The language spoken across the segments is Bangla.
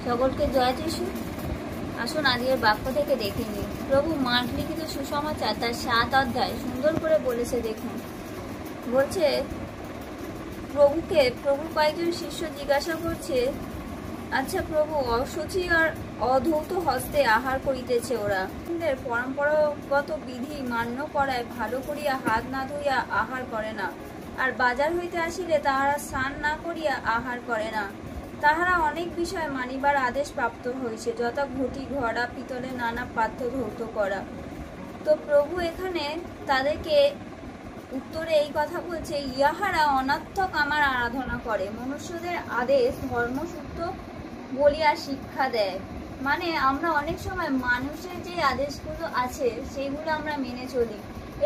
সকলকে জয় যিশু। আসুন আজকের বাক্য থেকে দেখে নিই। প্রভু মার্ক লিখিত সুসমাচার তার 7 অধ্যায় সুন্দর করে বলেছে। দেখুন, বলছে প্রভুর কয়েকজন শিষ্য জিজ্ঞাসা করছে, আচ্ছা প্রভু, অশুচি আর অধৌত হস্তে আহার করিতেছে ওরা, পরম্পরাগত বিধি মান্য করায় ভালো করিয়া হাত না ধুইয়া আহার করে না, আর বাজার হইতে আসিলে তাহারা স্নান না করিয়া আহার করে না। তাহারা অনেক বিষয় মানিবার আদেশ প্রাপ্ত হয়েছে, যথা ঘটি, ঘড়া, পিতলে নানা পাত্র ধৌত করা। তো প্রভু এখানে তাদেরকে উত্তরে এই কথা বলছে, ইহারা অনর্থক আমার আরাধনা করে, মনুষ্যদের আদেশ ধর্মসূত্র বলিয়া শিক্ষা দেয়। মানে আমরা অনেক সময় মানুষের যে আদেশগুলো আছে সেইগুলো আমরা মেনে চলি।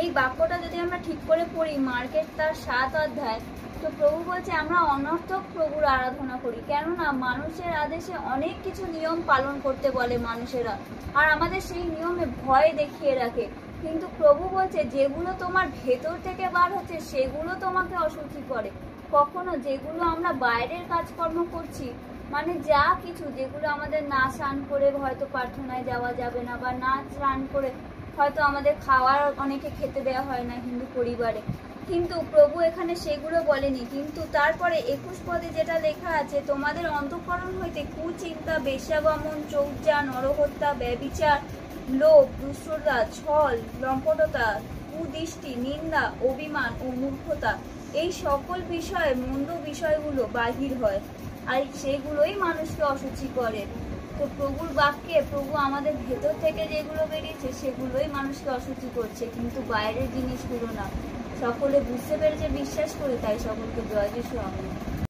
এই বাক্যটা যদি আমরা ঠিক করে পড়ি, মার্কের তার 7 অধ্যায়, তো প্রভু বলছে আমরা অনর্থক প্রভুর আরাধনা করি। কেননা মানুষের আদেশে অনেক কিছু নিয়ম পালন করতে বলে মানুষেরা, আর আমাদের সেই নিয়মে ভয় দেখিয়ে রাখে। কিন্তু প্রভু বলছে যেগুলো তোমার ভেতর থেকে বার হচ্ছে সেগুলো তোমাকে অশুচি করে। কখনো যেগুলো আমরা বাইরের কাজকর্ম করছি, মানে যা কিছু যেগুলো আমাদের না স্নান করে হয়তো প্রার্থনায় যাওয়া যাবে না, বা না স্নান করে হয়তো আমাদের খাওয়ার অনেকে খেতে দেওয়া হয় না হিন্দু পরিবারে, কিন্তু প্রভু এখানে সেগুলো বলেনি। কিন্তু তারপরে 21 পদে যেটা লেখা আছে, তোমাদের অন্তঃকরণ হইতে কুচিন্তা, বেশ্যাগমন, চৌর্যা, নরহত্যা, ব্যভিচার, লোভ, দুষ্টতা, ছল, লম্পটতা, কুদৃষ্টি, নিন্দা, অভিমান ও মূর্খতা, এই সকল বিষয়ে মন্দ বিষয়গুলো বাহির হয়, আর সেগুলোই মানুষকে অশুচি করে। তো প্রভুর বাক্যে প্রভু আমাদের ভেতর থেকে যেগুলো বেরিয়েছে সেগুলোই মানুষকে অশুচি করছে, কিন্তু বাইরের জিনিসগুলো না। সকলে বুঝতে পেরেছে, বিশ্বাস করে, তাই সকলকে জয় যিশু। আমেন।